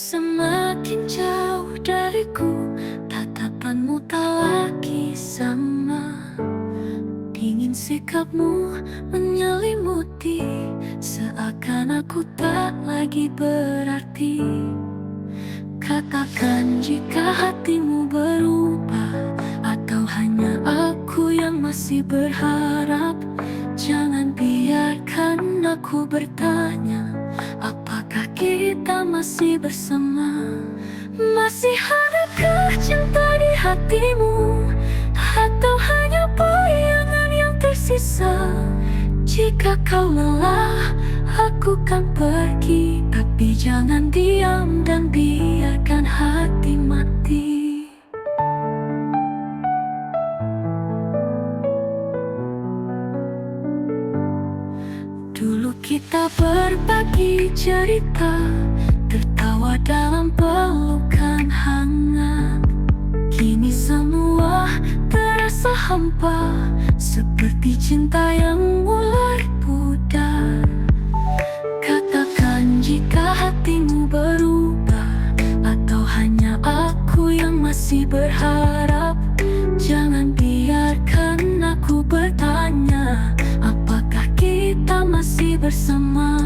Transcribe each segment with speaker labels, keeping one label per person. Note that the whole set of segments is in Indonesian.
Speaker 1: semakin jauh dariku, tatapanmu tak lagi sama. Dingin sikapmu menyelimuti, seakan aku tak lagi berarti. Katakan jika hatimu berubah, atau hanya aku yang masih berharap. Jangan biarkan aku bertanya, apakah kita masih bersama? Masih adakah cinta di hatimu, atau hanya bayangan yang tersisa? Jika kau lelah, aku kan pergi, tapi jangan diam dan biarkan hati mati. Dulu kita berbagi cerita, tertawa dalam pelukan hangat. Kini semua terasa hampa, seperti cinta yang mulai pudar. Katakan jika hatimu berubah, atau hanya aku yang masih berharap. Jangan biarkan aku bertanya, apakah kita masih bersama?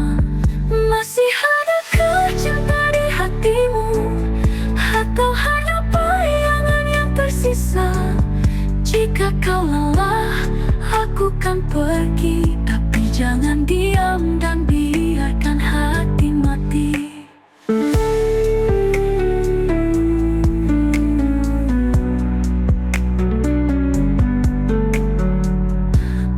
Speaker 1: Masih adakah cinta di hatimu, atau hanya bayangan yang tersisa? Jika kau lelah, aku kan pergi, tapi jangan diam dan biarkan hati mati.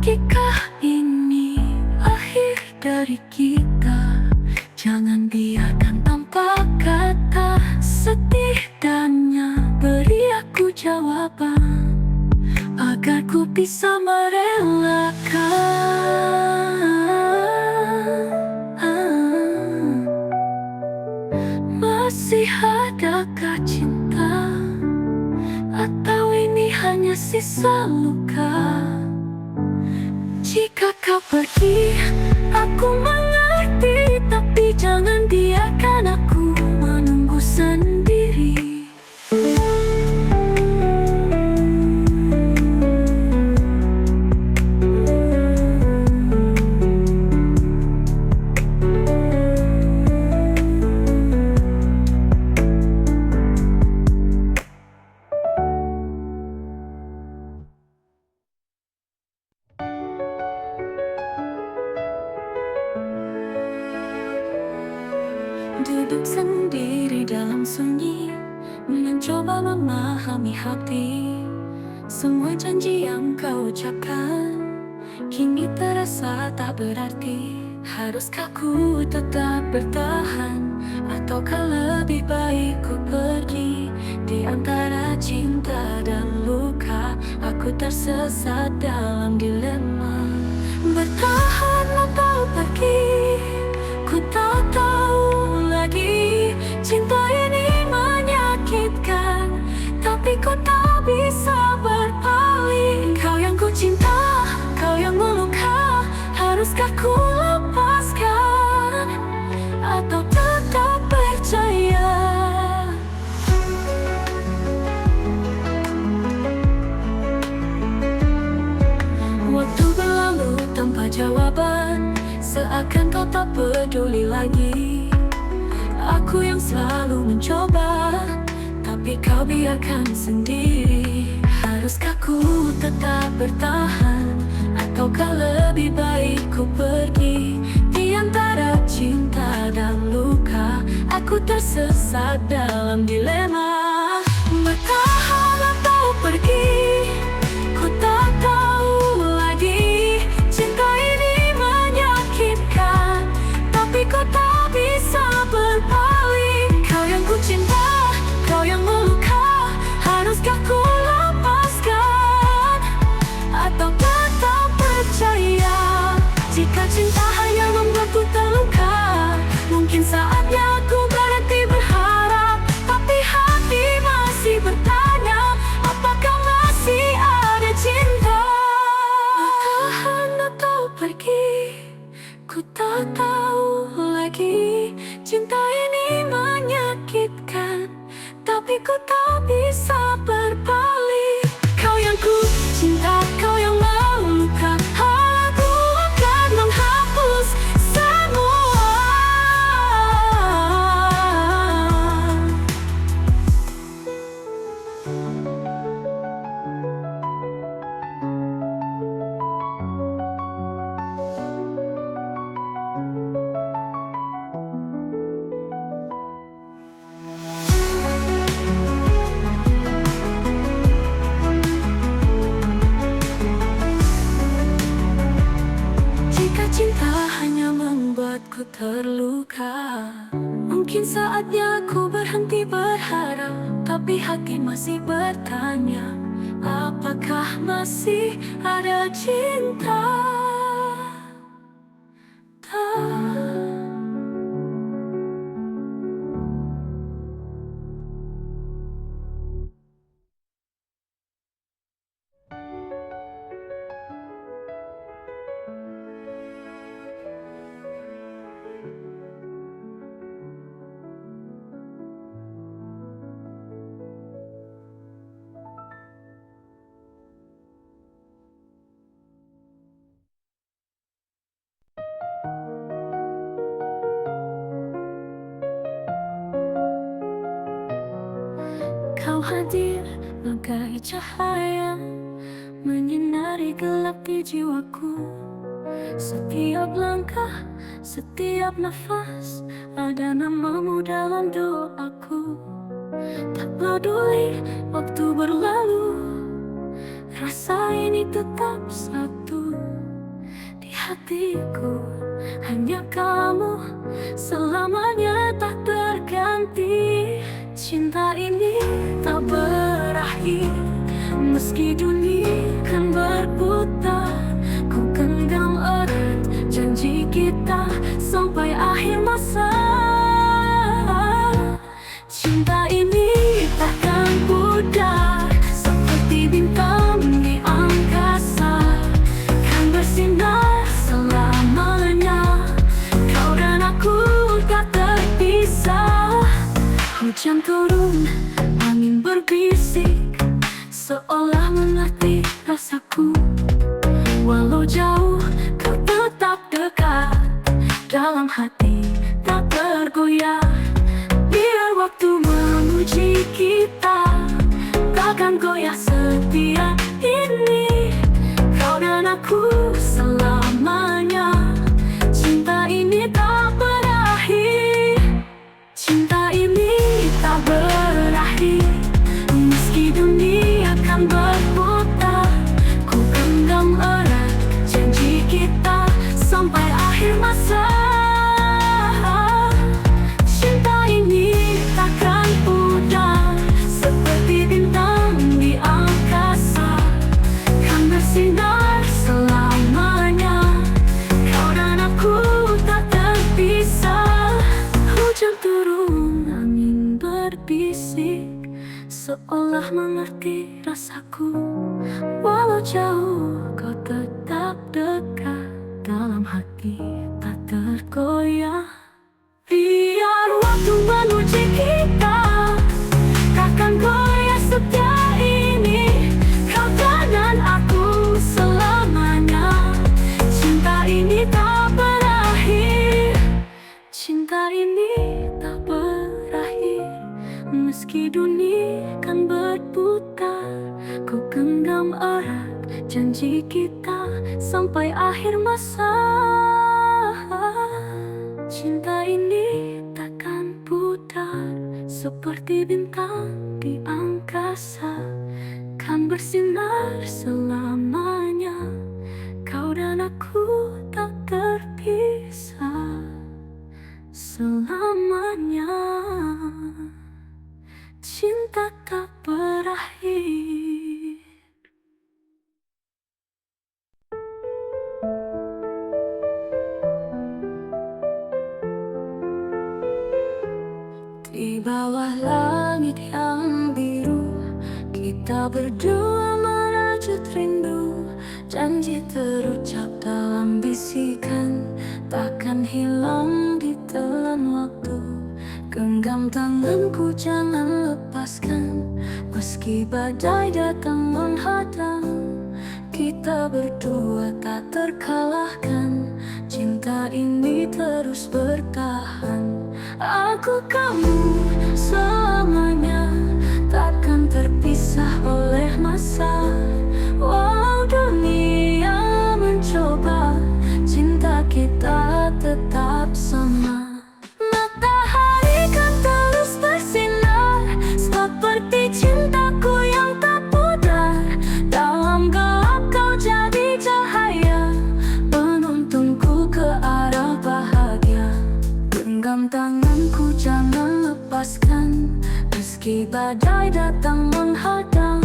Speaker 1: Jika ini akhir dari kita, jangan biarkan tanpa kata. Setidaknya beri aku jawaban, agar ku bisa merelakan. Masih adakah cinta, atau ini hanya sisa luka? Jika kau pergi, aku mengerti, tapi jangan biarkan aku menunggu sendiri. Duduk sendiri dalam sunyi, mencoba memahami hati. Semua janji yang kau ucapkan kini terasa tak berarti. Haruskah ku tetap bertahan, ataukah lebih baik ku pergi? Di antara cinta dan luka, aku tersesat dalam dilema. Bertahan atau pergi, ku tak tahu lagi. Cinta ini menyakitkan, tapi ku tak bisa berpaling. Kau yang ku cinta, kau yang meluka. Haruskah ku lepaskan, atau tetap percaya? Waktu berlalu tanpa jawaban, seakan kau tak peduli lagi. Aku yang selalu mencoba, tapi kau biarkan sendiri. Haruskah ku tetap bertahan, ataukah lebih baik ku pergi? Di antara cinta dan luka, aku tersesat dalam dilema. Bertahan atau pergi, ku tak tahu lagi. Cinta ini menyakitkan, tapi ku tak bisa berpaling. Kau yang ku cinta, kau yang meluka. Haruskah ku lepaskan, atau tetap percaya? Jika cinta hanya membuatku terluka, mungkin saatnya aku berhenti berharap. Tapi hati bisa berbalik. Kau yang ku cinta, kau yang meluka, aku akan menghapus semua. Jika cinta hanya membuatku terluka, mungkin saatnya aku berhenti berharap. Tapi hati masih bertanya, apakah masih ada cinta? Kau hadir bagai cahaya, menyinari gelap di jiwaku. Setiap langkah, setiap nafas, ada namamu dalam doaku. Tak peduli waktu berlalu, rasa ini tetap satu. Di hatiku hanya kamu, selamanya tak terganti. Cinta ini tak berakhir, meski dunia kan berputar. Ku genggam erat janji kita sampai akhir masa. Cinta ini takkan pudar, seperti bintang di angkasa, kan bersinar selamanya. Kau dan aku tak terpisah. Hujan turun, angin berbisik, seolah mengerti rasaku. Walau jauh, kau tetap dekat, dalam hati tak tergoyah. Biar waktu menguji kita, takkan goyah setia ini. Kau dan aku selamanya, cinta ini tak berakhir. Cinta ini tak berakhir, meski dunia kan berputar. Ku genggam erat janji kita sampai akhir masa. Cinta ini takkan pudar, seperti bintang di angkasa, kan bersinar selamanya. Kau dan aku tak terpisah. Hujan turun, angin berbisik, seolah mengerti rasaku. Walau jauh, kau tetap dekat, dalam hati tak tergoyah. Biar waktu menguji kita, takkan goyah setia ini. Kau dan aku selamanya, cinta ini tak berakhir. Cinta ini tak berakhir, meski dunia kan berputar. Ku genggam erat janji kita sampai akhir masa. Cinta ini takkan pudar, seperti bintang di angkasa, kan bersinar selamanya. Kau dan aku tak terpisah selamanya. Cinta tak berakhir. Di bawah langit yang biru, kita berdua merajut rindu. Janji terucap dalam bisikan, takkan hilang ditelan waktu. Genggam tanganku, jangan lepaskan. Meski badai datang menghadang, kita berdua tak terkalahkan. Cinta ini terus bertahan. Aku kamu selamanya, takkan terpisah oleh masa. Walau dunia mencoba, cinta kita tetap sama. Matahari kan terus bersinar, seperti cintaku yang tak pudar. Dalam gelap kau jadi cahaya, penuntunku ke arah bahagia. Genggam tanganku, jangan lepaskan. Meski badai datang menghadang,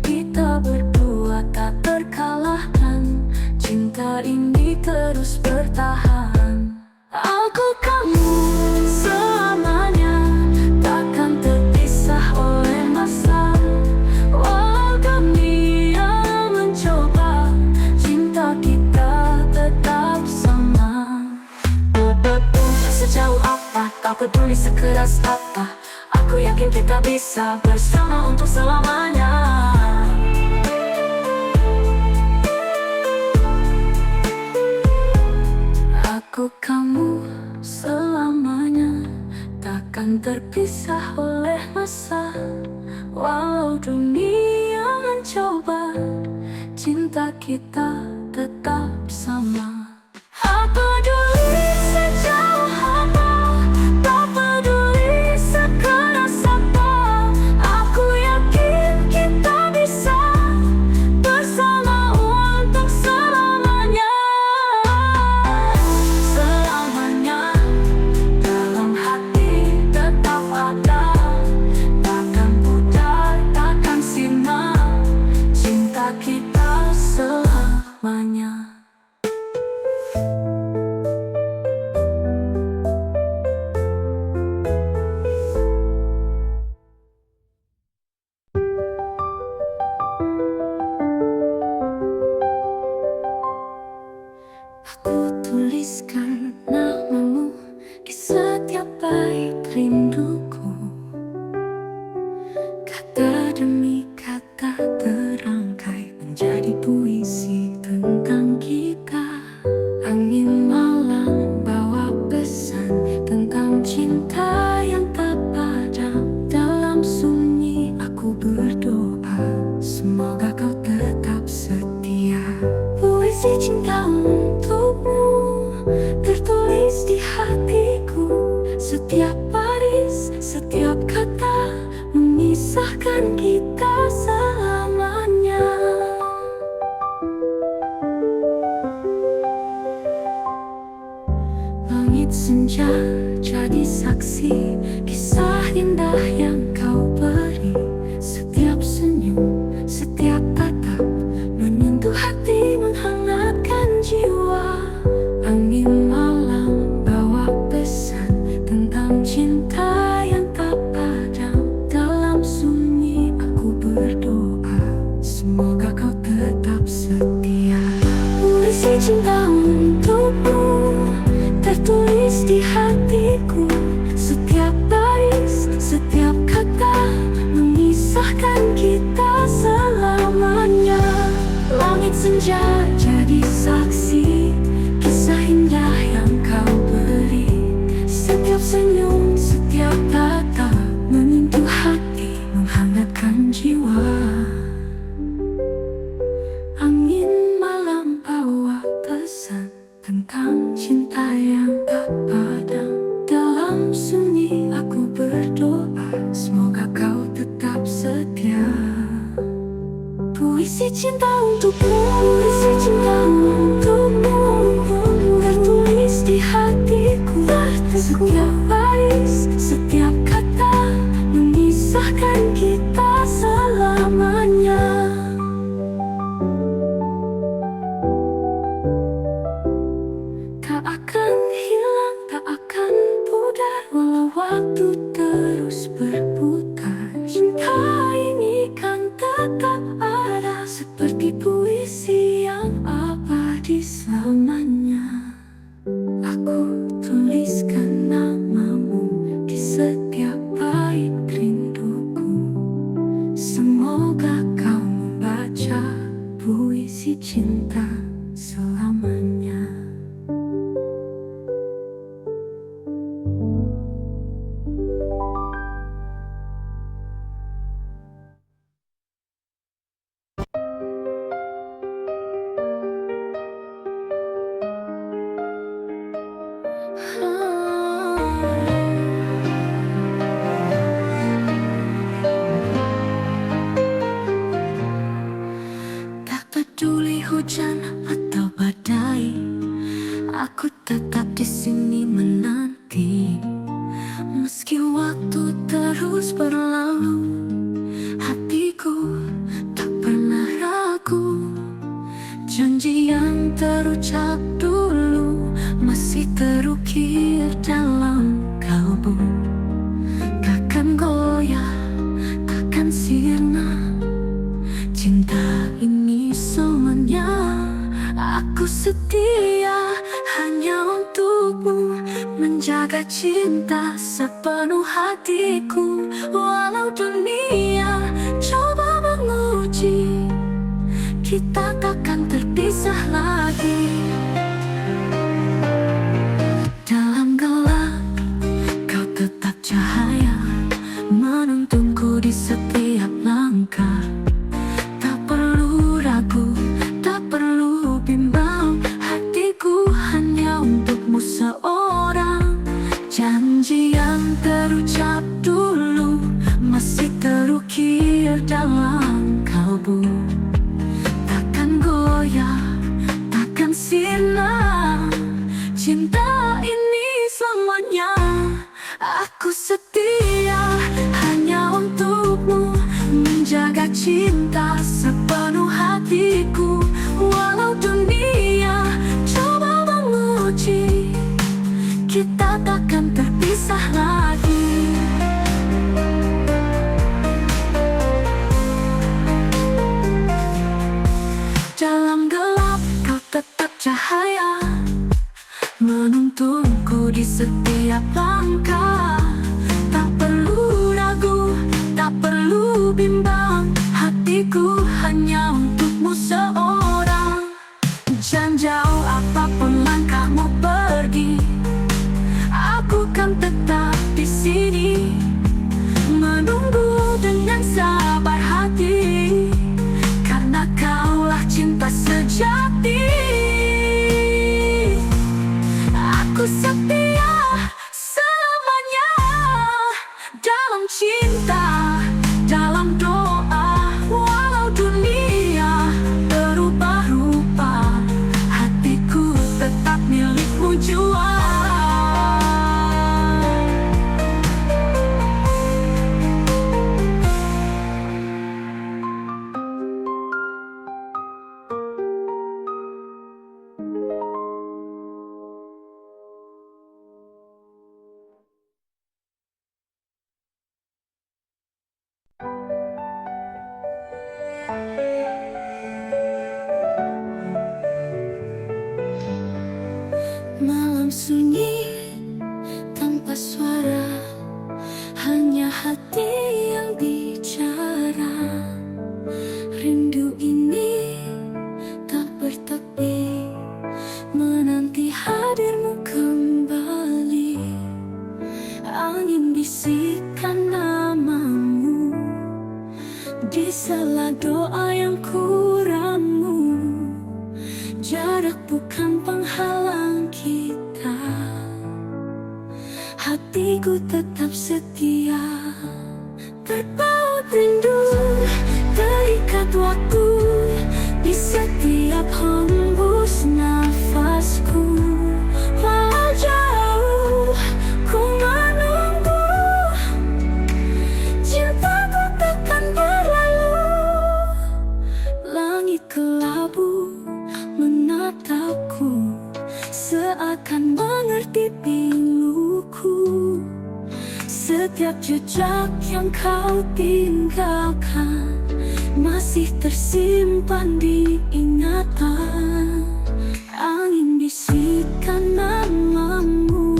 Speaker 1: kita berdua tak terkalahkan. Cinta ini terus bertahan. Aku kamu selamanya, takkan terpisah oleh masa. Walau dunia mencoba, cinta kita tetap sama. Sejauh apa, tak peduli sekeras apa, aku yakin kita bisa bersama untuk selamanya. Aku kamu selamanya, takkan terpisah oleh masa. Walau dunia mencoba, cinta kita tetap sama. Apa peduli sejauh apa, tak peduli sekeras apa, aku yakin kita bisa bersama untuk selamanya. Selamanya dalam hati tetap ada, takkan pudar, takkan sirna. Cinta kita selamanya. Aku tuliskan namamu di setiap bait rinduku. Kata demi kata terangkai menjadi puisi tentang kita. Angin malam bawa pesan tentang cinta yang tak padam. Dalam sunyi aku berdoa, semoga kau tetap setia. Puisi cinta untukmu tertulis di hatiku. Setiap baris, setiap kata memisahkan kita selamanya. Langit senja jadi saksi kisah indah yang kau beri. Setiap senyum, setiap tatap menyentuh hati, menghangatkan jiwa. Angin malam bawa pesan tentang cinta yang tak padam. Dalam sunyi aku berdoa, semoga kau tetap setia. Puisi cinta untukmu tertulis di hatiku. Setiap baris, setiap kata memisahkan kita selamanya. Langit senja jadi saksi kisah indah yang kau beri. Setiap senyum, setiap kata menyentuh hati, menghangatkan jiwa. Angin malam bawa pesan tentang cinta yang tak padam. Dalam sunyi aku berdoa, semoga kau tetap setia. Puisi cinta untukmu, puisi cinta untukmu tertulis di hatiku. Setiap baris, setiap kata memisahkan kita selamanya. Tak akan hilang, tak akan pudar, walau waktu terus berputar. Cinta ini kan tetap ada, seperti puisi yang abadi selamanya. Aku tuliskan namamu di kasih cinta selamanya. Tak peduli hujan atau badai, aku tetap di sini menanti. Meski waktu terus berlalu, hatiku tak pernah ragu. Janji yang terucap dulu masih terukir dalam kalbu. Takkan goyah, takkan sirna, cinta ini selamanya. Aku setia hanya untukmu, menjaga cinta sepenuh hatiku. Walau dunia coba menguji, kita takkan terpisah lagi. Dalam gelap, kau tetap cahaya, menuntunku di setiap langkah. Tak perlu ragu, tak perlu bimbang, hatiku hanya untukmu seorang. Janji yang terucap dulu masih terukir dalam kalbu. Takkan goyah, takkan sirna, cinta ini selamanya. Aku setia hanya untukmu, menjaga cinta sepenuh hatiku. Walau dunia coba menguji, kita takkan terpisah lagi. Dalam gelap kau tetap cahaya, menuntunku di setiap langkah. Tak perlu ragu, tak perlu bimbang, hatiku hanya untukmu seorang. Jangan jauh apapun langkahmu pergi, aku kan tetap di sini, menunggu dengan sabar hati. Karena kaulah cinta sejati. Aku setia selamanya dalam cinta, dalam doa. Walau dunia berubah rupa, hatiku tetap milikmu jua. Malam sunyi tanpa suara, hanya hati yang bicara. Rindu ini tak bertepi, menanti hadirmu kembali. Angin bisikan namamu di sela doa yang kuramu. Jarak bukan penghalang kita, hatiku tetap setia. Terpaut rindu, terikat waktu di setiap hembus nafasku. Walau jauh ku menunggu, cintaku takkan berlalu. Langit kelabu menatapku, seakan mengerti piluku. Setiap jejak yang kau tinggalkan masih tersimpan di ingatan. Angin bisikan namamu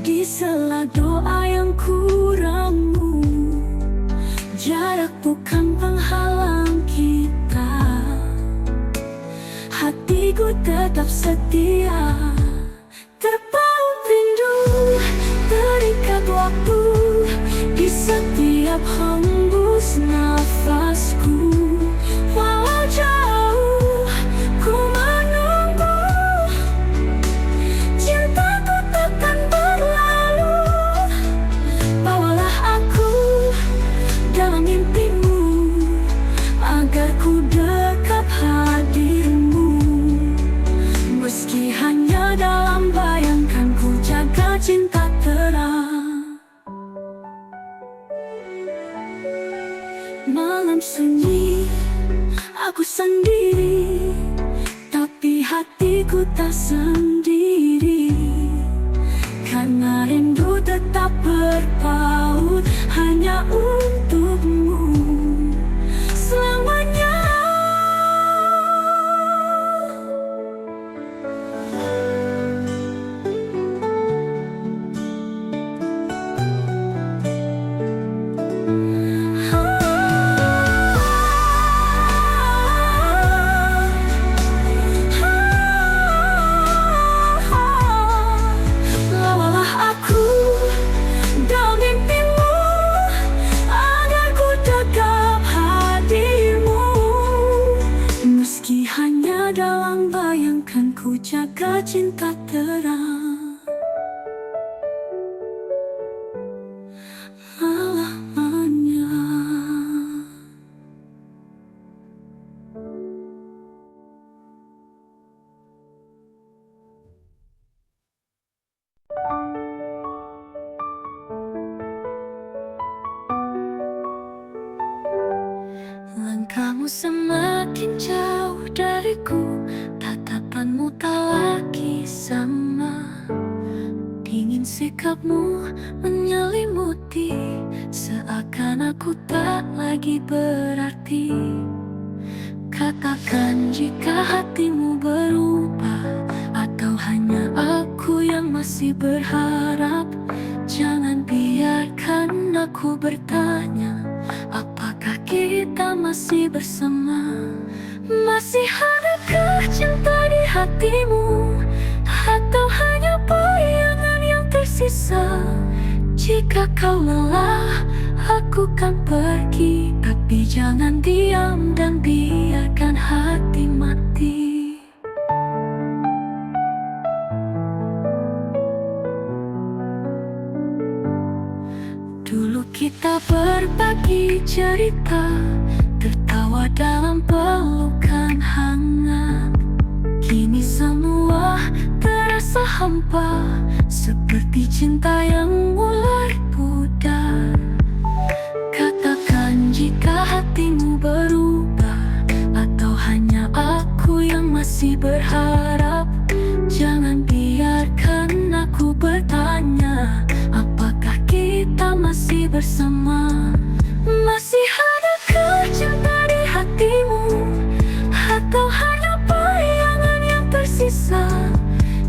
Speaker 1: di sela doa yang kuramu. Jarak bukan penghalang kita, hatiku tetap setia. Terpaut rindu, terikat waktu di setiap hembus nafasku. Walau jauh ku menunggu, cintaku takkan berlalu. Bawalah aku dalam mimpimu, agar ku dekat hadirmu. Meski hanya dalam bayangkan, ku jaga cinta terang. Malam sunyi, aku sendiri, tapi hatiku tak sendiri. Karena rindu tetap berpaut hanya untukmu selamanya. Bawalah aku dalam mimpimu, agar ku dekat hadirmu. Meski hanya dalam bayangkan, ku jaga cinta terang selamanya. Langkahmu semakin jauh dariku, tatapanmu tak lagi sama. Dingin sikapmu menyelimuti, seakan aku tak lagi berarti. Katakan jika hatimu berubah, atau hanya aku yang masih berharap. Jangan biarkan aku bertanya, apakah kita masih bersama? Masih adakah cinta di hatimu, atau hanya bayangan yang tersisa? Jika kau lelah, aku kan pergi, tapi jangan diam dan biarkan hati mati. Dulu kita berbagi cerita, tertawa dalam pelukan hangat. Kini semua terasa hampa, seperti cinta yang mulai pudar. Katakan jika hatimu berubah, atau hanya aku yang masih berharap. Jangan biarkan aku bertanya, apakah kita masih bersama? Masih adakah cinta di hatimu, atau hanya bayangan yang tersisa?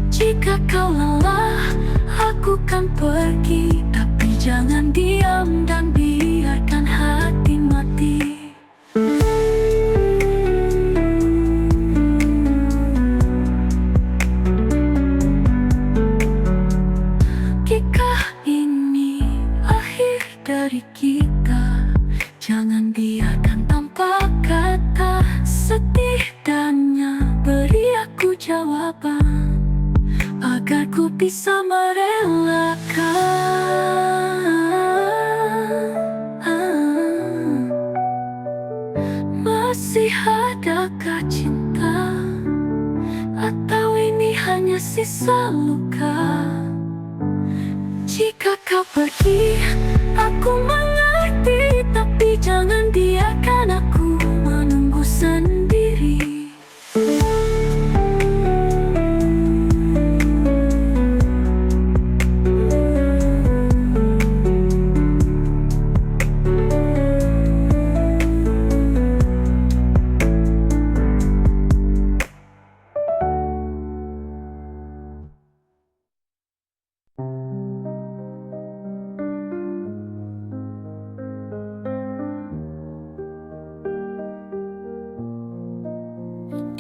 Speaker 1: Jika kau lelah, aku kan pergi, tapi jangan diam dan biarkan hati mati. Jika ini akhir dari kita, jangan biarkan tanpa kata. Setidaknya beri aku jawaban, agar ku bisa merelakan. Masih adakah cinta, atau ini hanya sisa luka? Jika kau pergi, aku mengerti, tapi jangan biarkan aku menunggu sendiri.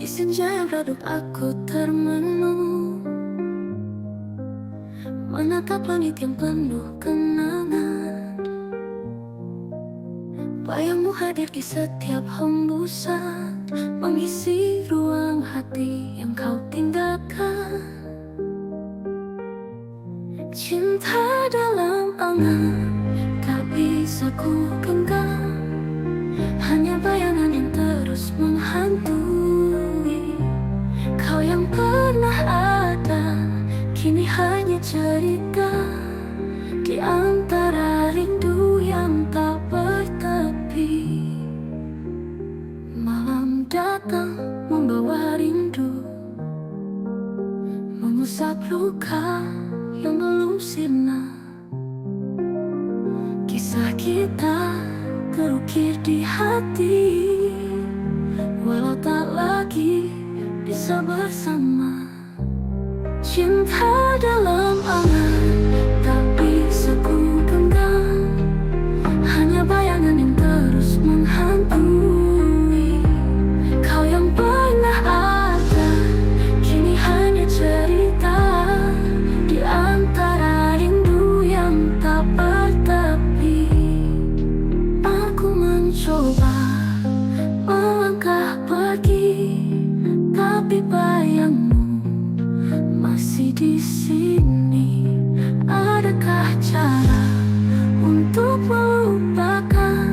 Speaker 1: Di senja yang redup aku termenung, menatap langit yang penuh kenangan. Bayangmu hadir di setiap hembusan, mengisi ruang hati yang kau tinggalkan. Cinta dalam angan tak bisa ku genggam, hanya bayangan yang terus menghantui. Kau yang pernah ada, kini hanya cerita di antara rindu yang tak bertepi. Malam datang membawa rindu, mengusap luka yang belum sirna. Kisah kita terukir di hati, walau tak lagi bisa bersama. Cinta dalam angan tak bisa ku genggam, hanya bayangan yang terus menghantui. Kau yang pernah ada, kini hanya cerita di antara rindu yang tak bertepi. Aku mencoba melangkah pergi, tapi bayangmu masih di sini. Adakah cara untuk melupakan,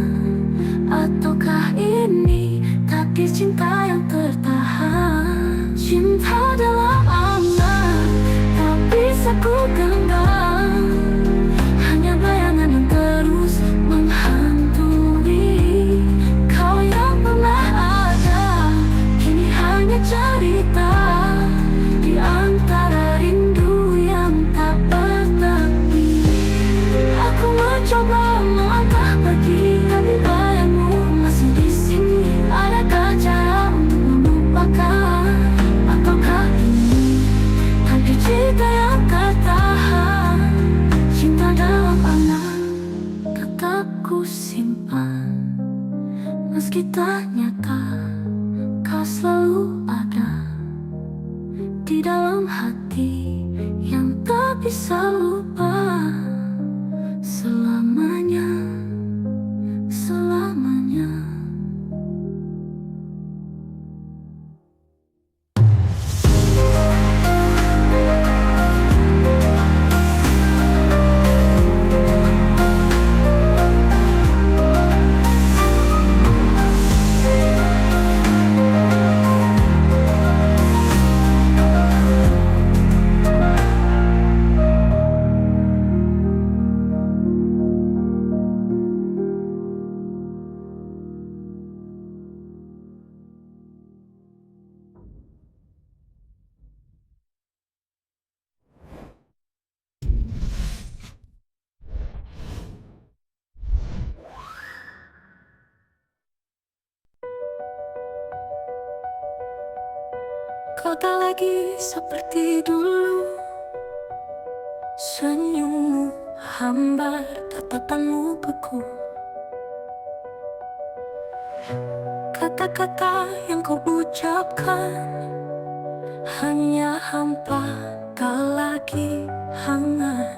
Speaker 1: ataukah ini takdir cinta yang tertahan? Cinta dalam angan tak bisa ku genggam, hanya bayangan yang terus menghantui. Kau yang pernah ada, kini hanya cerita di antara rindu yang tak bertepi. Aku mencoba melangkah pergi, tapi bayangmu masih di sini. Adakah cara untuk melupakan, ataukah ini takdir cinta yang tertahan? Cinta dalam angan tetap ku simpan, meski tak nyata kau selalu ada di dalam hati yang tak bisa lupa selamanya, selamanya. Kau tak lagi seperti dulu, senyummu hambar, tatapanmu beku. Kata-kata yang kau ucapkan hanya hampa, tak lagi hangat.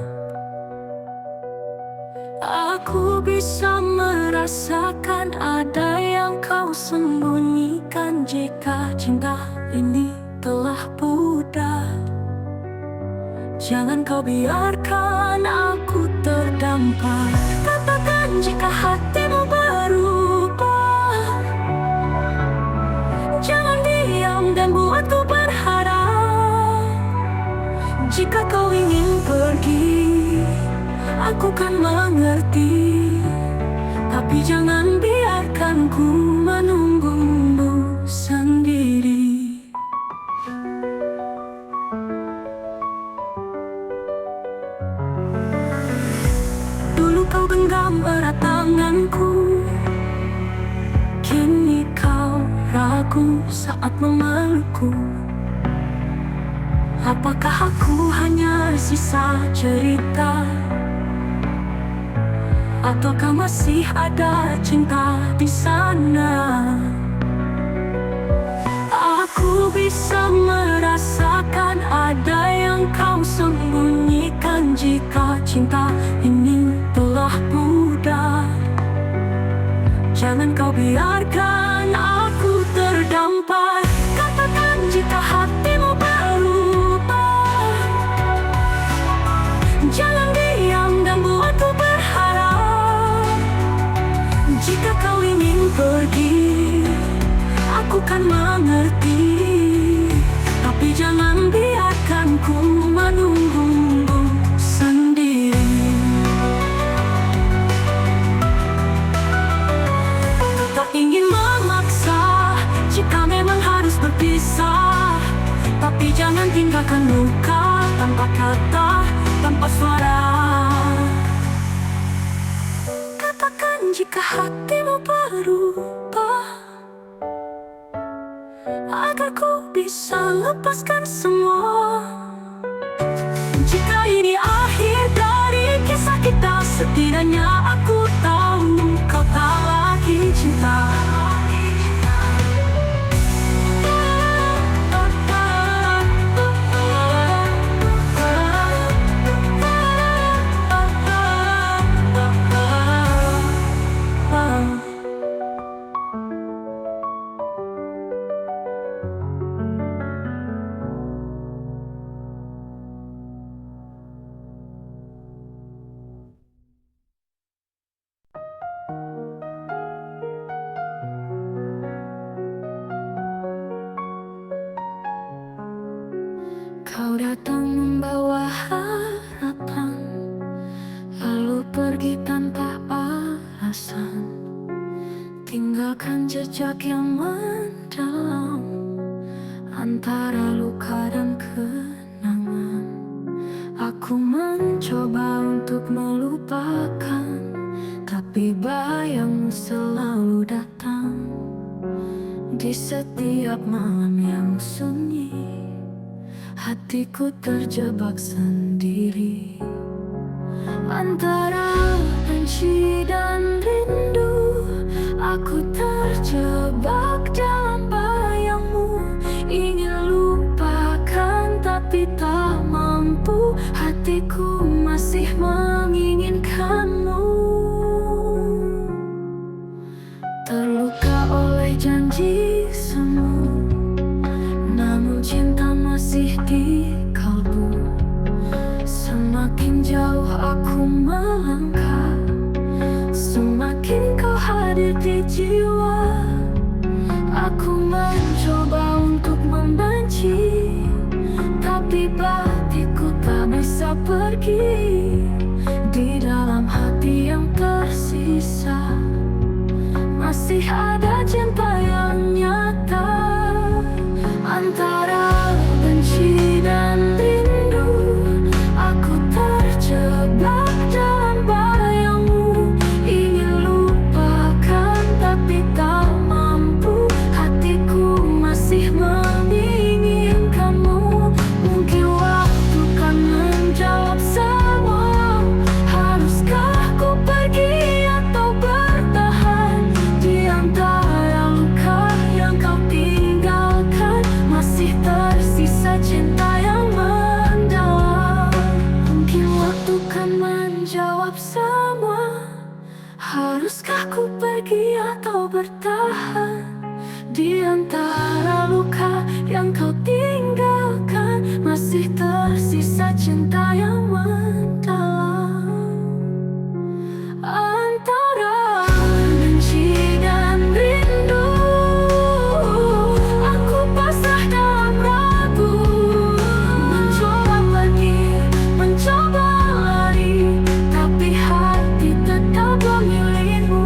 Speaker 1: Aku bisa merasakan ada yang kau sembunyikan. Jika cinta ini telah pudar, jangan kau biarkan aku terdampar. Katakan jika hatimu berubah, jangan diam dan buatku berharap. Jika kau ingin pergi, aku kan mengerti, tapi jangan biarkan ku menunggumu sendiri. Dulu kau genggam erat tanganku, kini kau ragu saat memelukku. Apakah aku hanya sisa cerita, ataukah masih ada cinta di sana? Aku Aku bisa merasakan ada yang kau sembunyikan. Jika cinta ini telah pudar, jangan kau biarkan aku terdampar. Katakan jika hatimu berubah, jangan diam dan buatku berharap. Jika kau ingin pergi, aku kan mengerti, tapi jangan biarkan ku menunggu sendiri. Tak ingin memaksa jika memang harus berpisah, tapi jangan tinggalkan luka tanpa kata, tanpa suara. Katakan jika hatimu berubah, agar ku bisa lepaskan semua. Jika ini akhir dari kisah kita, setidaknya aku tahu kau tak lagi cinta. Kau datang membawa harapan, lalu pergi tanpa alasan, tinggalkan jejak yang mendalam antara luka dan kenangan. Aku mencoba untuk melupakan, tapi bayangmu selalu datang di setiap malam yang sunyi. Hatiku terjebak sendiri antara benci dan rindu. Aku terjebak dalam bayangmu, ingin lupakan tapi tak mampu. Hatiku masih menginginkanmu, terluka oleh janji semu, namun cinta masih di kalbu. Semakin jauh aku melangkah, semakin kau hadir di jiwa. Aku mencoba untuk membenci, tapi batinku tak bisa pergi. Di dalam hati yang tersisa masih ada cinta yang nyata. Antara benci dan rindu, aku terjebak dalam bayangmu, ingin lupakan tapi tak mampu. Hatiku masih menginginkanmu. Mungkin waktu kan menjawab semua. Haruskah ku pergi atau bertahan di antara luka yang kau tinggalkan? Masih tersisa cinta yang mendalam. Mungkin waktu kan menjawab semua. Haruskah ku pergi atau bertahan di antara luka yang kau tinggalkan? Masih tersisa cinta yang mendalam. Antara benci dan rindu, aku pasrah dalam ragu. Mencoba pergi, mencoba lari, tapi hati tetap memilihmu.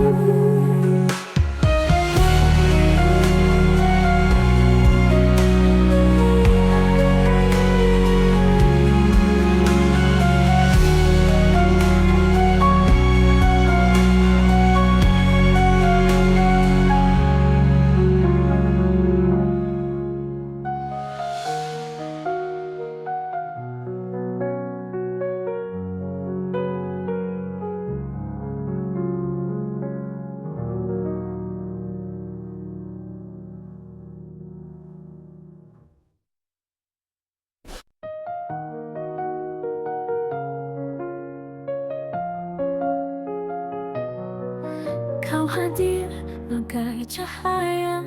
Speaker 1: hadir bagai cahaya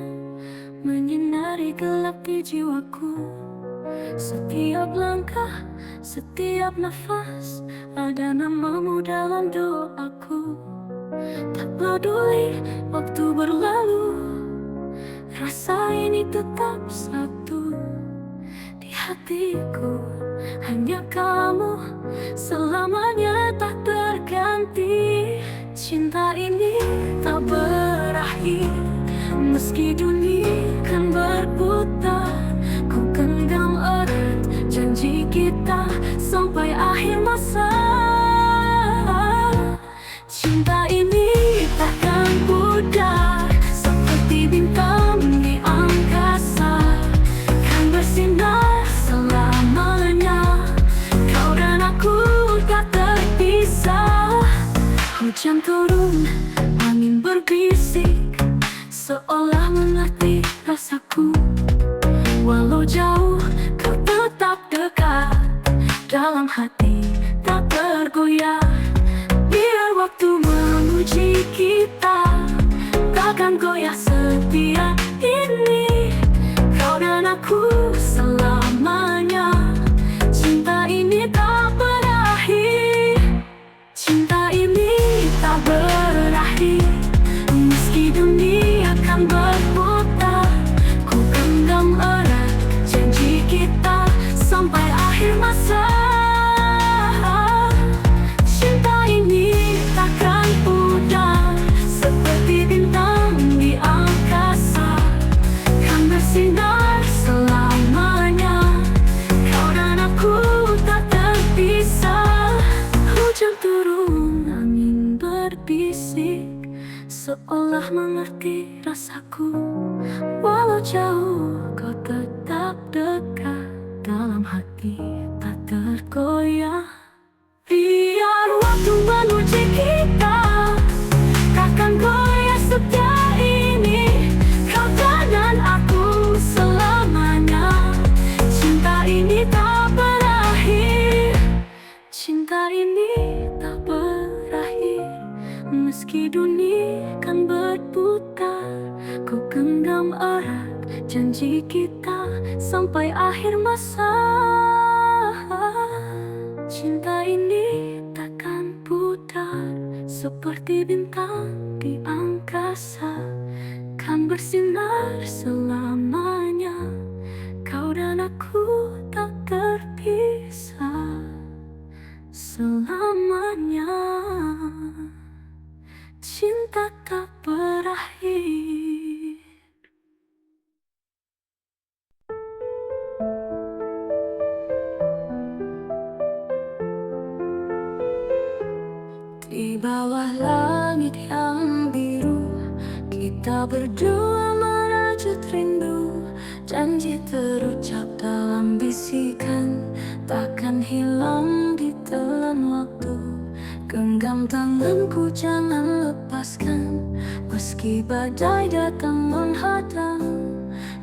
Speaker 1: menyinari gelap di jiwaku. Setiap langkah, setiap nafas, ada namamu dalam doaku. Tak peduli waktu berlalu, rasa ini tetap satu. Di hatiku hanya kamu, selamanya tak terganti. Cinta ini tak berakhir, meski dunia kan berputar. Ku genggam erat janji kita sampai akhir masa. Cinta ini takkan pudar, seperti bintang di angkasa, kan bersinar selamanya. Kau dan aku tak terpisah. Hujan turun, angin berbisik, seolah mengerti rasaku. Walau jauh, kau tetap dekat, dalam hati tak tergoyah. Biar waktu menguji kita, takkan goyah setia ini. Kau dan aku selamanya, cinta ini tak berakhir. Cinta ini tak berakhir, meski dunia kan berputar. Ku genggam erat janji kita sampai akhir masa. Cinta ini takkan pudar, seperti bintang di angkasa, kan bersinar selamanya. Kau dan aku tak terpisah. Hujan turun, angin berbisik, seolah mengerti rasaku. Walau jauh, kau tetap dekat, dalam hati tak tergoyah. Biar waktu menguji kita, takkan goyah setia ini. Kau dan aku selamanya, cinta ini tak berakhir. Cinta ini tak berakhir, meski dunia kan berputar. Ku genggam erat janji kita sampai akhir masa. Cinta ini takkan pudar, seperti bintang di angkasa, kan bersinar selamanya. Kau dan aku tak terpisah selamanya. Cinta tak berakhir. Di bawah langit yang biru, kita berdua merajut rindu. Janji terucap dalam bisikan, takkan hilang ditelan waktu. Genggam tanganku jangan lepaskan, meski badai datang menghadang.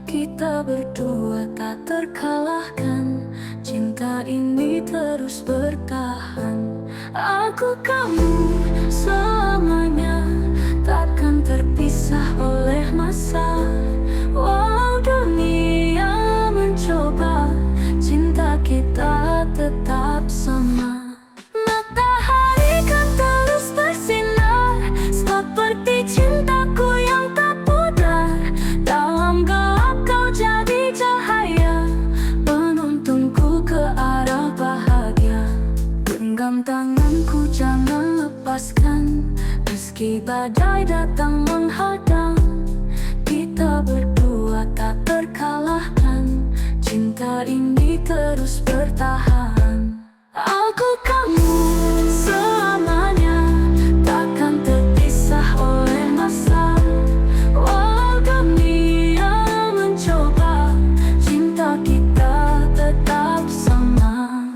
Speaker 1: Kita berdua tak terkalahkan, cinta ini terus bertahan. Aku kamu selamanya, takkan terpisah oleh masa. Walau dunia mencoba, cinta kita tetap sama. Matahari kan terus bersinar, seperti cintaku yang tak pudar. Dalam gelap kau jadi cahaya, penuntunku ke arah bahagia. Genggam tanganku jangan lepaskan, meski badai datang menghadang. Kita berdua tak terkalahkan, cinta ini terus bertahan. Aku kamu selamanya, takkan terpisah oleh masa. Walau dunia mencoba, cinta kita tetap sama.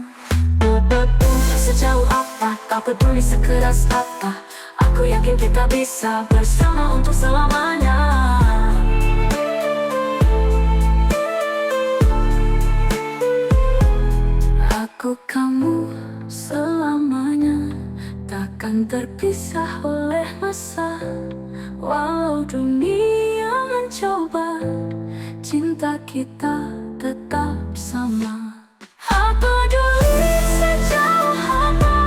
Speaker 1: Sejauh apa, tak peduli sekeras apa, aku yakin kita bisa bersama untuk selamanya. Aku kamu selamanya, takkan terpisah oleh masa. kita tetap sama. Tak peduli sejauh apa,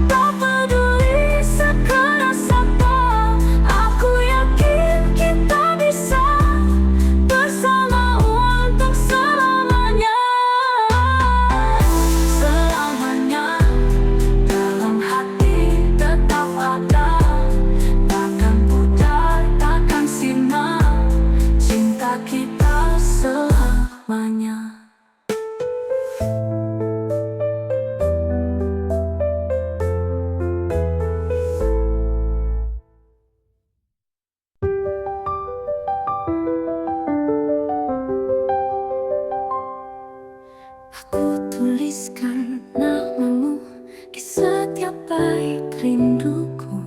Speaker 1: tak peduli sekeras apa, aku yakin kita bisa bersama untuk selamanya. Selamanya dalam hati tetap ada, takkan pudar, takkan sirna, cinta kita selamanya. Aku tuliskan namamu di setiap bait rinduku.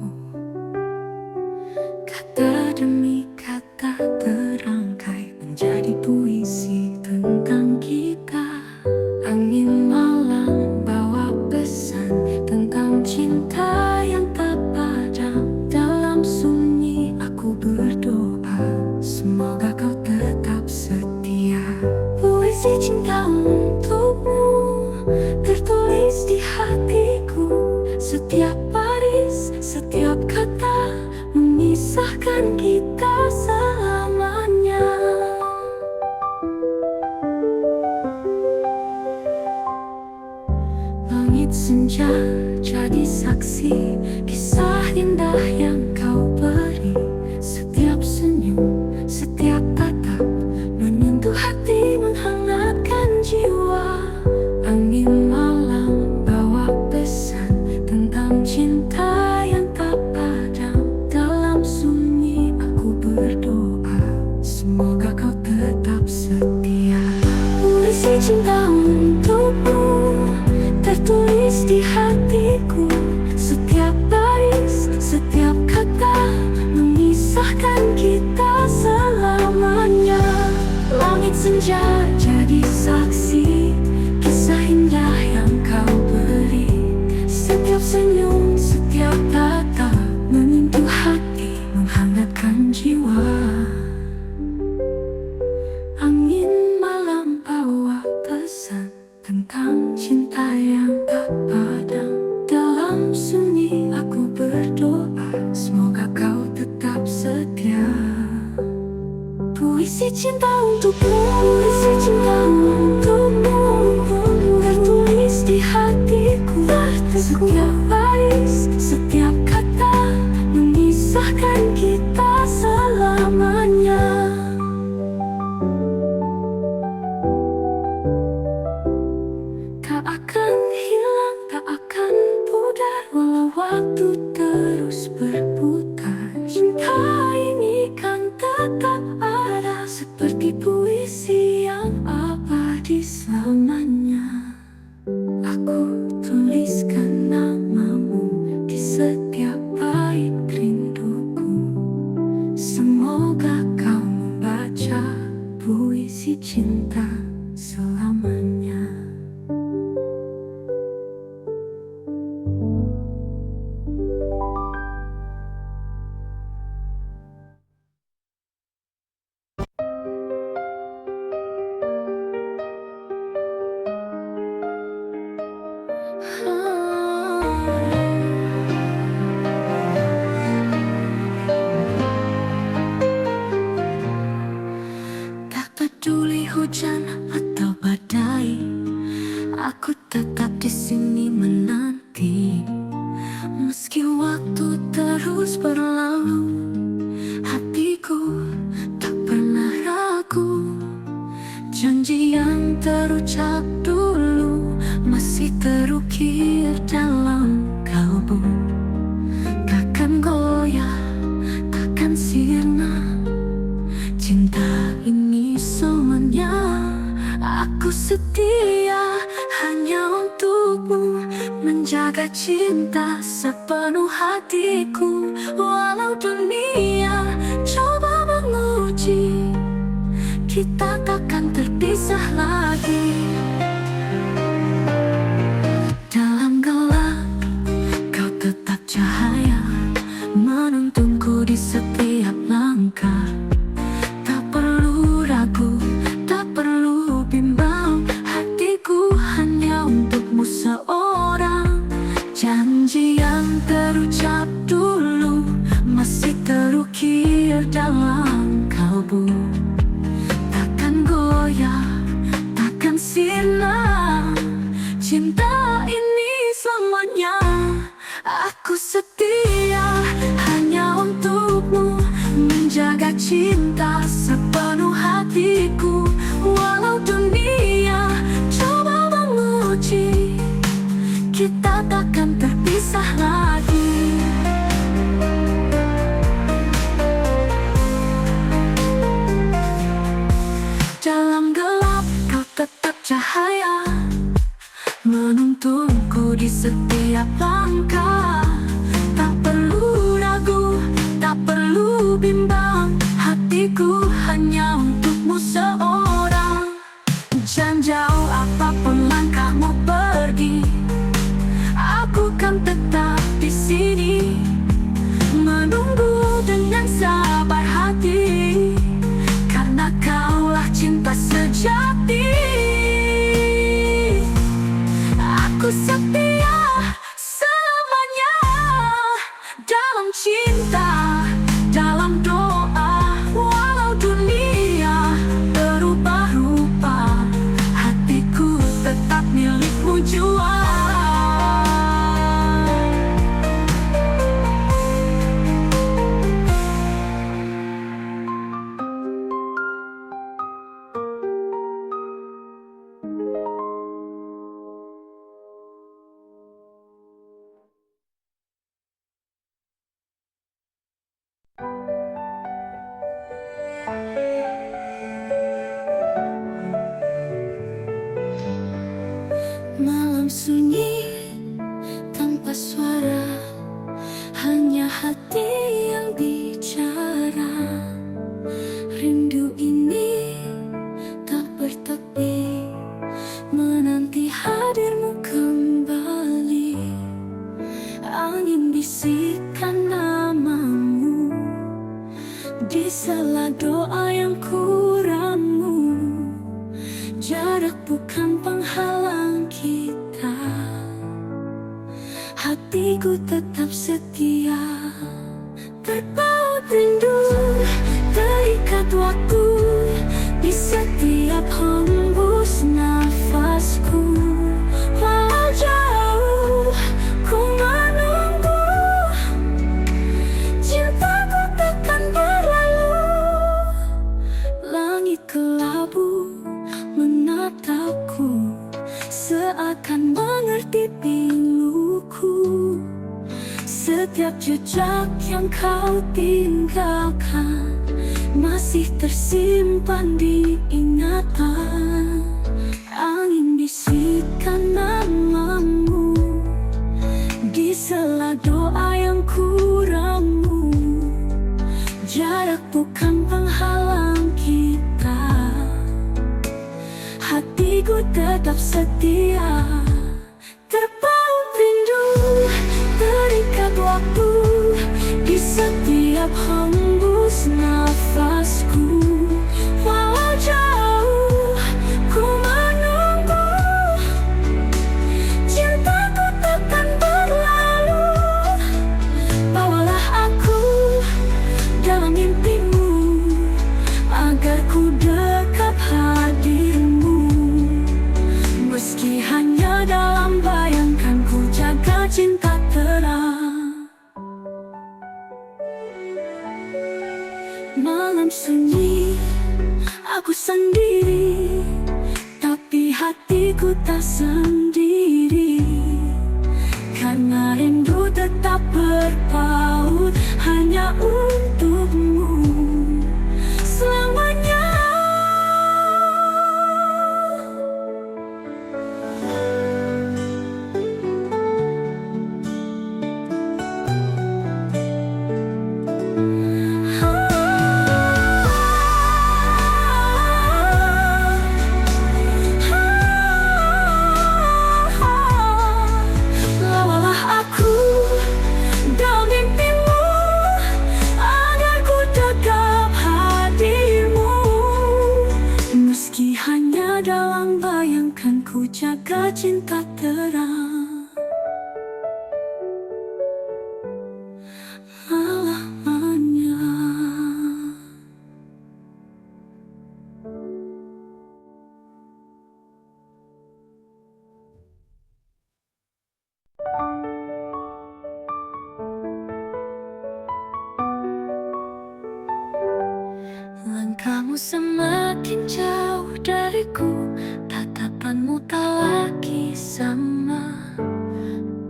Speaker 1: Kata demi kata terangkai menjadi puisi tentang kita. Angin malam bawa pesan tentang cinta yang tak padam. Dalam sunyi aku berdoa, semoga kau tetap setia. Puisi cinta untukmu tertulis di hatiku. Setiap baris, setiap kata memisahkan kita selamanya. Langit senja jadi saksi kisah indah yang kau beri. Setiap senyum, setiap tatap menyentuh hati, menghangatkan jiwa. Angin malam bawa pesan tentang cinta yang tak padam. Dalam sunyi aku berdoa, semoga kau tetap setia. Puisi cinta untukmu tertulis di hatiku. Setiap baris, setiap kata memisahkan kita selamanya. Langit senja jadi saksi kisah indah yang kau beri. Setiap senyum, setiap tatap menyentuh hati, menghangatkan jiwa. Angin malam bawa pesan tentang cinta yang tak padam. Dalam sunyi aku berdoa, semoga kau tetap setia. Puisi cinta untukmu, puisi cinta untukmu tertulis di hatiku. Setiap baris, setiap kata memisahkan kita selamanya. Tak akan hilang, tak akan pudar, walau waktu terus berputar. Cinta ini kan tetap ada, seperti puisi yang abadi selamanya. Aku tuliskan namamu di setiap bait rinduku. Semoga kau membaca puisi cinta selamanya. Tak peduli hujan atau badai, aku tetap di sini menanti. Meski waktu terus berlalu, hatiku tak pernah ragu. Janji yang terucap dulu masih terukir dalam kalbu. Takkan goyah, takkan sirna, cinta ini selamanya. Aku setia hanya untukmu, menjaga cinta sepenuh hatiku. Walau dunia coba menguji, kita takkan terpisah lagi. Dalam gelap, kau tetap cahaya, menuntunku di setiap langkah. Tak perlu ragu, tak perlu bersinar. Cinta ini selamanya. Aku setia hanya untukmu, menjaga cinta sepenuh hatiku. Walau dunia coba menguji, kita takkan terpisah lagi. Dalam gelap kau tetap cahaya, menuntunku di setiap langkah. Tak perlu ragu, tak perlu bimbang, hatiku hanya untukmu seorang. Jangan jauh apapun langkahmu pergi, aku kan tetap di sini, menunggu dengan sabar hati, karena kaulah cinta sejati. Aku setia selamanya dalam cinta, dalam doa. Walau dunia berubah rupa, hatiku tetap milikmu jua. Malam sunyi tanpa suara, hanya hati yang bicara. Rindu ini tak bertepi, menanti hadirmu kembali. Angin bisikan namamu di sela doa yang kuramu. Jarak bukan penghalang kita, hatiku tetap setia. Terpaut rindu, terikat waktu di setiap hembus nafasku. Walau jauh ku menunggu, cintaku takkan berlalu. Langit kelabu menatapku, seakan mengerti piluku. Setiap jejak yang kau tinggalkan masih tersimpan di ingatan. Angin bisikan namamu di sela doa yang kuramu. Jarak bukan penghalang kita, hatiku tetap setia. Terpaut rindu, terikat waktu di setiap hembus nafasku. Walau jauh ku menunggu, cintaku takkan berlalu. Bawalah aku dalam mimpimu, agar ku dekat hadirmu. Meski hanya dalam bayangkan, ku jaga cinta terang. Malam sunyi, aku sendiri, tapi hatiku tak sendiri. Karena rindu tetap berpaut hanya untukmu selamanya. Dalam bayangkan, ku jaga cinta terang selamanya. Kamu semakin jauh dariku, tatapanmu tak lagi sama.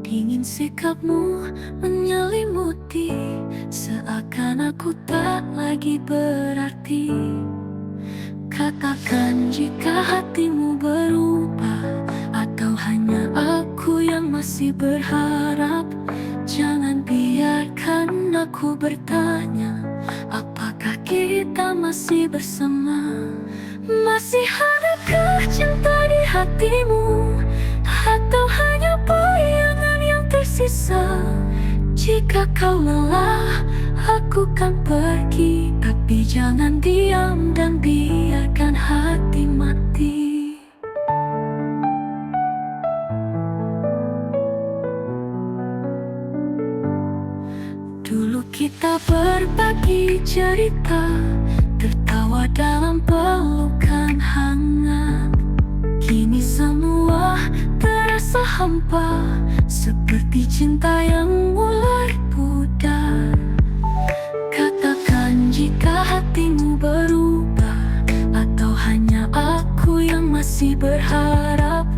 Speaker 1: Dingin sikapmu menyelimuti, seakan aku tak lagi berarti. Katakan jika hatimu berubah, atau hanya aku yang masih berharap. Jangan biarkan aku bertanya, apakah kita masih bersama? Masih adakah cinta di hatimu, atau hanya bayangan yang tersisa? Jika kau lelah, aku kan pergi, tapi jangan diam dan biarkan hati mati. Dulu kita berbagi cerita, tertawa dalam pelukan hangat. Kini semua terasa hampa, seperti cinta yang mulai pudar. Katakan jika hatimu berubah, atau hanya aku yang masih berharap.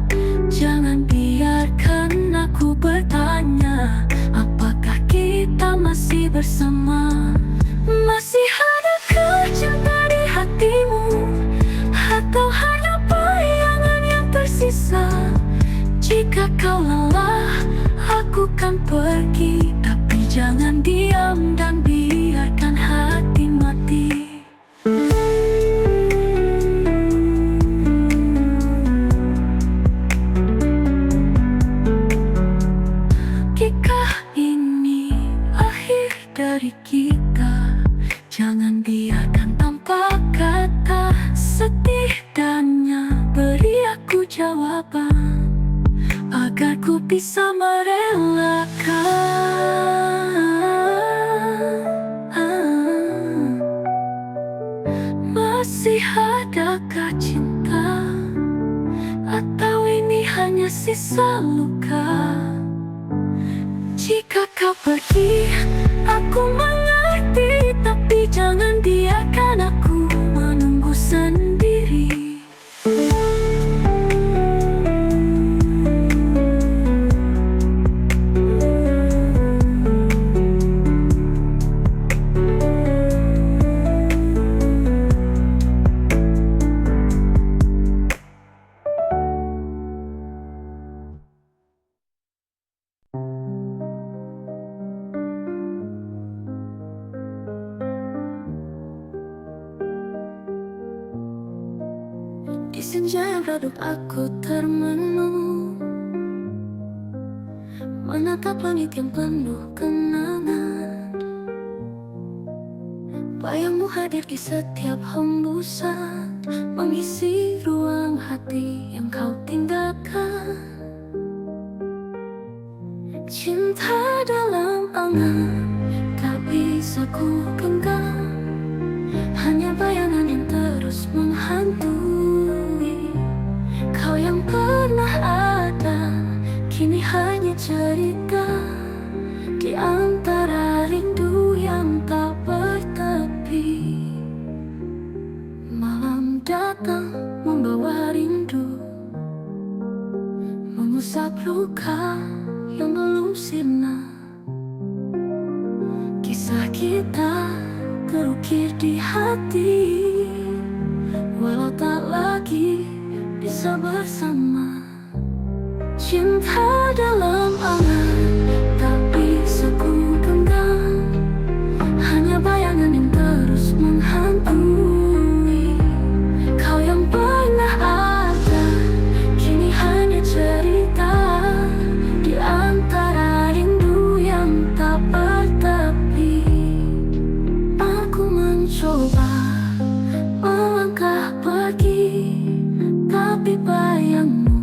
Speaker 1: Jangan biarkan aku bertanya, apakah kita masih bersama? Masih adakah cinta di hatimu, atau hanya bayangan yang tersisa? Jika kau lelah, aku kan pergi, tapi jangan diam dan biarkan hati mati. Jika ini akhir dari kita, jangan biarkan tanpa kata. Setidaknya beri aku jawaban, agar ku bisa merelakan. Masih adakah cinta, atau ini hanya sisa luka? Jika kau pergi, aku mengerti, tapi jangan biarkan aku menunggu sendiri. Di senja yang redup aku termenung, menatap langit yang penuh kenangan. Bayangmu hadir di setiap hembusan, mengisi ruang hati yang kau tinggalkan. Cinta dalam angan, tak bisa ku genggam, hanya bayangan yang terus menghantui. Kau yang pernah ada, kini hanya cerita di antara rindu yang tak bertepi. Malam datang membawa rindu, mengusap luka yang belum sirna. Kisah kita terukir di hati, walau tak lagi bisa bersama. Cinta dalam angan, tak bisa ku genggam, hanya bayangan yang terus menghantui. Kau yang pernah ada, kini hanya cerita di antara rindu yang tak bertepi. Aku mencoba melangkah pergi, tapi bayangmu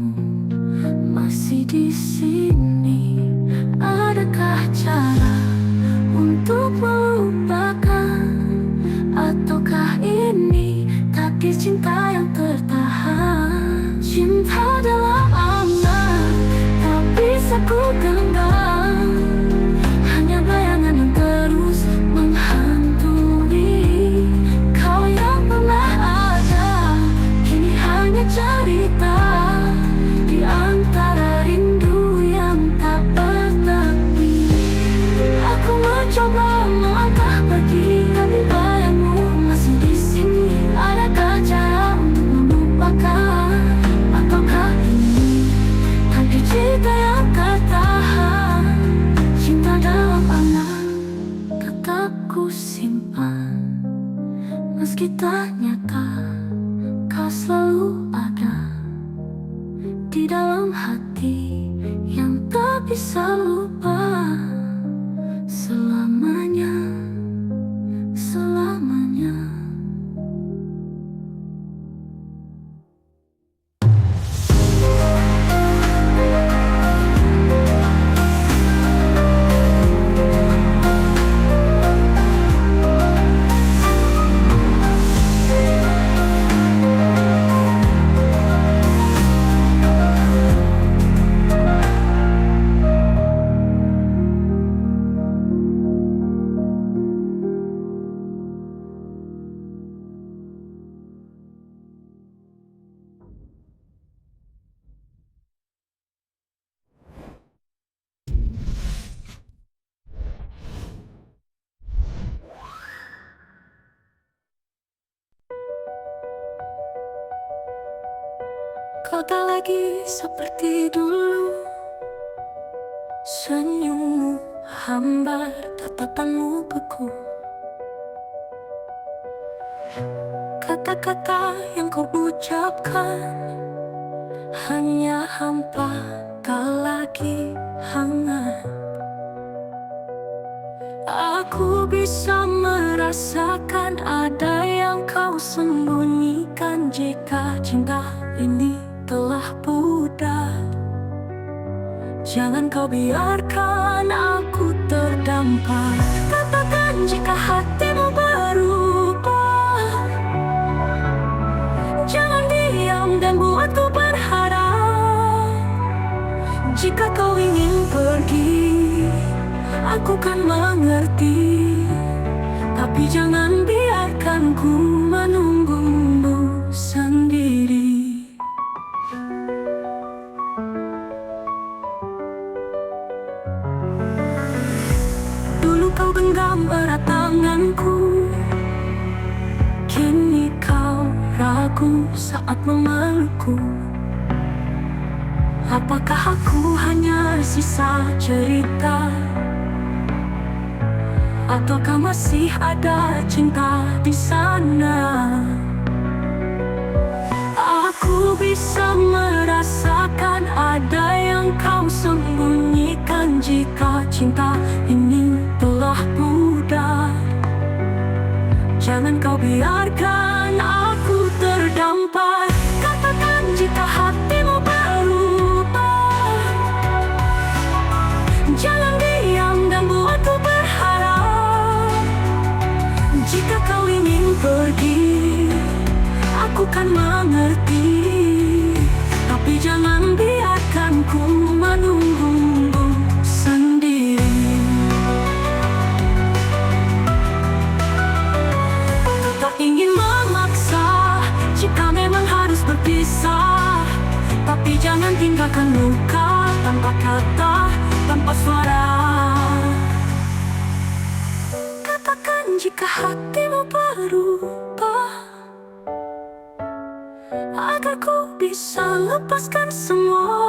Speaker 1: di dalam hati yang tak bisa lupa selamanya, selamanya. Kau tak lagi seperti dulu, senyummu hambar, tatapanmu beku. Kata-kata yang kau ucapkan hanya hampa, tak lagi hangat. Aku bisa merasakan ada yang kau sembunyikan. Jika cinta ini telah pudar, jangan kau biarkan aku terdampar. Katakan jika hatimu berubah, jangan diam dan buatku berharap. Jika kau ingin pergi, aku kan mengerti, tapi jangan biarkan ku menunggumu sendiri. Dulu kau genggam erat tanganku, kini kau ragu saat memelukku. Apakah aku hanya sisa cerita, ataukah masih ada cinta di sana? Aku bisa merasakan ada yang kau sembunyikan. Jika cinta ini telah pudar, jangan kau biarkan aku terdampar. Katakan jika hatimu berubah, jangan diam dan buatku berharap. Jika kau ingin pergi, aku kan mengerti, tapi jangan biarkan ku menunggumu sendiri. Tak ingin memaksa jika memang harus berpisah, tapi jangan tinggalkan luka tanpa kata, tanpa suara. Katakan jika hatimu berubah, agar ku bisa lepaskan semua.